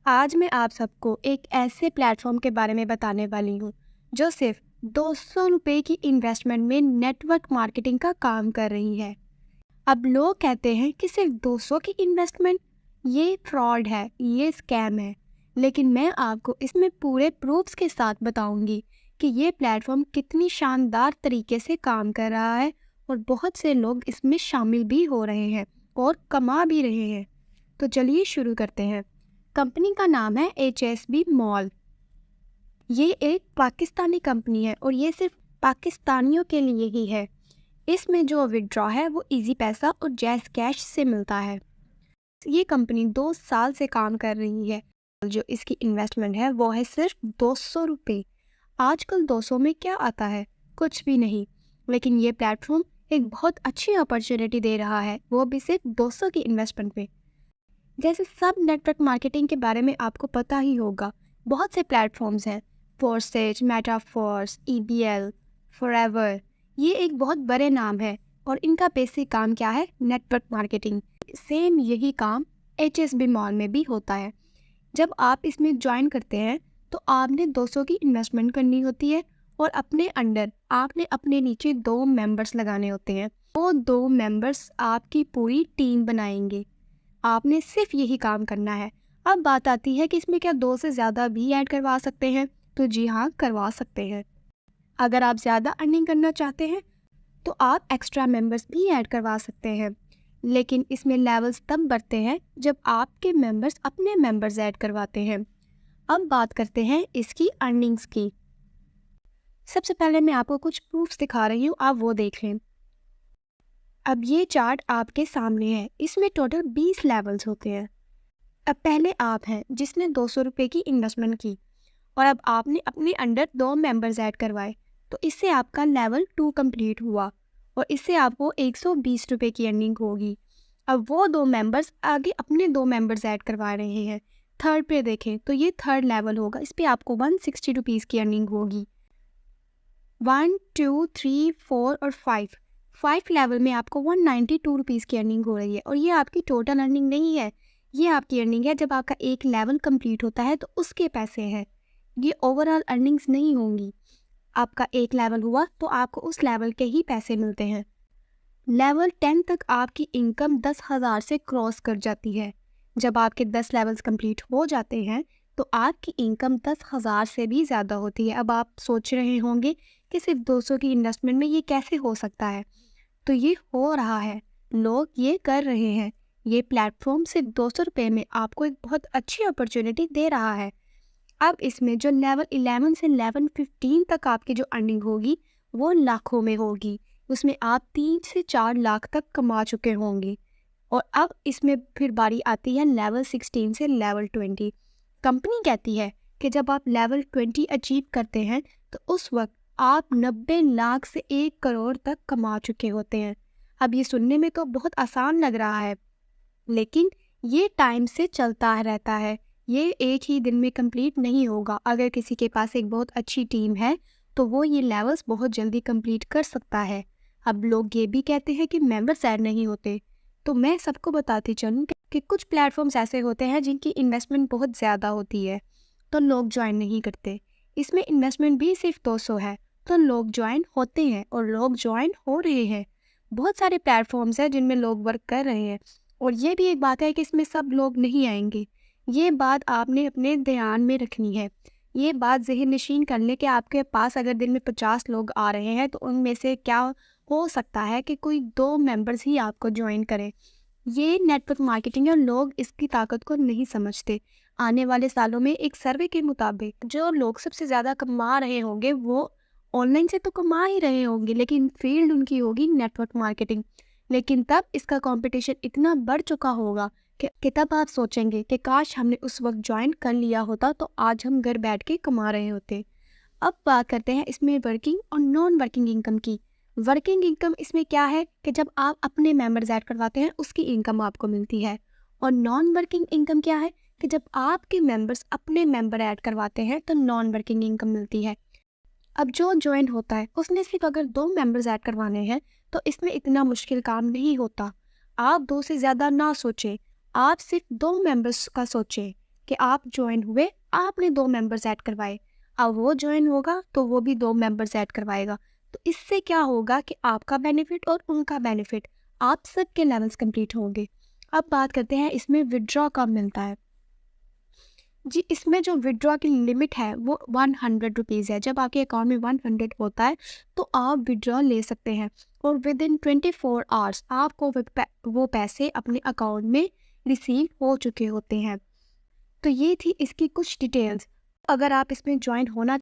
आज मैं आप सबको एक ऐसे प्लेटफॉर्म के बारे में बताने वाली हूँ जो सिर्फ 200 रुपये की इन्वेस्टमेंट में नेटवर्क मार्केटिंग का काम कर रही है। अब लोग कहते हैं कि सिर्फ 200 की इन्वेस्टमेंट, ये फ्रॉड है, ये स्कैम है। लेकिन मैं आपको इसमें पूरे प्रूफ्स के साथ बताऊंगी कि ये प्लेटफॉर्म कितनी शानदार तरीके से काम कर रहा है और बहुत से लोग इसमें शामिल भी हो रहे हैं और कमा भी रहे हैं। तो चलिए शुरू करते हैं। कंपनी का नाम है HSB मॉल। ये एक पाकिस्तानी कंपनी है और ये सिर्फ पाकिस्तानियों के लिए ही है। इसमें जो विड्रॉ है वो इजी पैसा और जैज़ कैश से मिलता है। ये कंपनी 2 साल से काम कर रही है। जो इसकी इन्वेस्टमेंट है वो है सिर्फ 200 रुपये। आजकल 200 में क्या आता है? कुछ भी नहीं। लेकिन ये प्लेटफॉर्म एक बहुत अच्छी अपॉर्चुनिटी दे रहा है, वो भी सिर्फ 200 की इन्वेस्टमेंट पे। जैसे सब नेटवर्क मार्केटिंग के बारे में आपको पता ही होगा, बहुत से प्लेटफॉर्म्स हैं। फोर्सेज, मेटाफोर्स, EBL, फॉरएवर, ये एक बहुत बड़े नाम है और इनका बेसिक काम क्या है? Network marketing. सेम यही काम HSB मॉल में भी होता है। जब आप इसमें ज्वाइन करते हैं तो आपने 200 की इन्वेस्टमेंट करनी होती है और अपने अंडर आपने अपने नीचे 2 मेंबर्स लगाने होते हैं। वो 2 मेंबर्स आपकी पूरी टीम बनाएंगे। आपने सिर्फ यही काम करना है। अब बात आती है कि इसमें क्या 2 से ज़्यादा भी ऐड करवा सकते हैं? तो जी हाँ, करवा सकते हैं। अगर आप ज़्यादा अर्निंग करना चाहते हैं तो आप एक्स्ट्रा मेंबर्स भी ऐड करवा सकते हैं। लेकिन इसमें लेवल्स तब बढ़ते हैं जब आपके मेंबर्स अपने मेंबर्स ऐड करवाते हैं। अब बात करते हैं इसकी अर्निंग्स की। सबसे पहले मैं आपको कुछ प्रूफ्स दिखा रही हूँ, आप वो देख लें। अब ये चार्ट आपके सामने है। इसमें टोटल 20 लेवल्स होते हैं। अब पहले आप हैं जिसने 200 रुपये की इन्वेस्टमेंट की और अब आपने अपने अंडर 2 मेंबर्स ऐड करवाए, तो इससे आपका लेवल 2 कंप्लीट हुआ और इससे आपको 120 रुपये की अर्निंग होगी। अब वो 2 मेंबर्स आगे अपने 2 मेंबर्स ऐड करवा रहे हैं। थर्ड पे देखें तो ये थर्ड लेवल होगा, इस पर आपको 160 रुपीज़ की अर्निंग होगी। 1, 2, 3, 4 और 5 लेवल में आपको 192 रुपीज़ की अर्निंग हो रही है और ये आपकी टोटल अर्निंग नहीं है, ये आपकी अर्निंग है जब आपका एक लेवल कंप्लीट होता है तो उसके पैसे हैं। ये ओवरऑल अर्निंग्स नहीं होंगी। आपका एक लेवल हुआ तो आपको उस लेवल के ही पैसे मिलते हैं। लेवल 10 तक आपकी इनकम 10,000 से क्रॉस कर जाती है। जब आपके 10 लेवल्स कंप्लीट हो जाते हैं तो आपकी इनकम 10,000 से भी ज़्यादा होती है। अब आप सोच रहे होंगे कि सिर्फ 200 की इन्वेस्टमेंट में ये कैसे हो सकता है? तो ये हो रहा है, लोग ये कर रहे हैं। ये प्लेटफॉर्म सिर्फ 200 रुपये में आपको एक बहुत अच्छी अपॉर्चुनिटी दे रहा है। अब इसमें जो लेवल 11 से लेवल 15 तक आपकी जो अर्निंग होगी वो लाखों में होगी। उसमें आप 3 से 4 लाख तक कमा चुके होंगे। और अब इसमें फिर बारी आती है लेवल 16 से लेवल 20। कंपनी कहती है कि जब आप लेवल 20 अचीव करते हैं तो उस वक्त आप 90 लाख से 1 करोड़ तक कमा चुके होते हैं। अब ये सुनने में तो बहुत आसान लग रहा है, लेकिन ये टाइम से चलता रहता है। ये एक ही दिन में कंप्लीट नहीं होगा। अगर किसी के पास एक बहुत अच्छी टीम है तो वो ये लेवल्स बहुत जल्दी कंप्लीट कर सकता है। अब लोग ये भी कहते हैं कि मेंबर्स ऐड नहीं होते, तो मैं सबको बताती चलूँ कि कुछ प्लेटफॉर्म्स ऐसे होते हैं जिनकी इन्वेस्टमेंट बहुत ज़्यादा होती है तो लोग ज्वाइन नहीं करते। इसमें इन्वेस्टमेंट भी सिर्फ 200 है तो लोग ज्वाइन होते हैं और लोग ज्वाइन हो रहे हैं। बहुत सारे प्लेटफॉर्म्स हैं जिनमें लोग वर्क कर रहे हैं और ये भी एक बात है कि इसमें सब लोग नहीं आएंगे। ये बात आपने अपने ध्यान में रखनी है। ये बात ज़हन नशीन कर ले कि आपके पास अगर दिन में 50 लोग आ रहे हैं तो उनमें से क्या हो सकता है कि कोई 2 मेंबर्स ही आपको ज्वाइन करें। ये नेटवर्क मार्केटिंग है, लोग इसकी ताकत को नहीं समझते। आने वाले सालों में एक सर्वे के मुताबिक जो लोग सबसे ज़्यादा कमा रहे होंगे वो ऑनलाइन से तो कमा ही रहे होंगे, लेकिन फील्ड उनकी होगी नेटवर्क मार्केटिंग। लेकिन तब इसका कंपटीशन इतना बढ़ चुका होगा कि तब आप सोचेंगे कि काश हमने उस वक्त ज्वाइन कर लिया होता तो आज हम घर बैठ के कमा रहे होते। अब बात करते हैं इसमें वर्किंग और नॉन वर्किंग इनकम की। वर्किंग इनकम इसमें क्या है कि जब आप अपने मेंबर्स ऐड करवाते हैं उसकी इनकम आपको मिलती है। और नॉन वर्किंग इनकम क्या है कि जब आपके मेंबर्स अपने मेंबर ऐड करवाते हैं तो नॉन वर्किंग इनकम मिलती है। अब जो ज्वाइन होता है उसने सिर्फ अगर 2 मेंबर्स ऐड करवाने हैं तो इसमें इतना मुश्किल काम नहीं होता। आप 2 से ज़्यादा ना सोचें, आप सिर्फ 2 मेंबर्स का सोचें। कि आप ज्वाइन हुए, आपने 2 मेंबर्स ऐड करवाए, अब वो ज्वाइन होगा तो वो भी 2 मेंबर्स ऐड करवाएगा। तो इससे क्या होगा कि आपका बेनिफिट और उनका बेनिफिट, आप सबके लेवल्स कंप्लीट होंगे। अब बात करते हैं इसमें विड्रॉ कब मिलता है। जी, इसमें जो विड्रॉ की लिमिट है वो 100 रुपीज़ है। जब आपके अकाउंट में 100 होता है तो आप विड्रॉ ले सकते हैं और विद इन 24 आवर्स आपको वो पैसे अपने अकाउंट में रिसीव हो चुके होते हैं। तो ये थी इसकी कुछ डिटेल्स। अगर आप इसमें ज्वाइन होना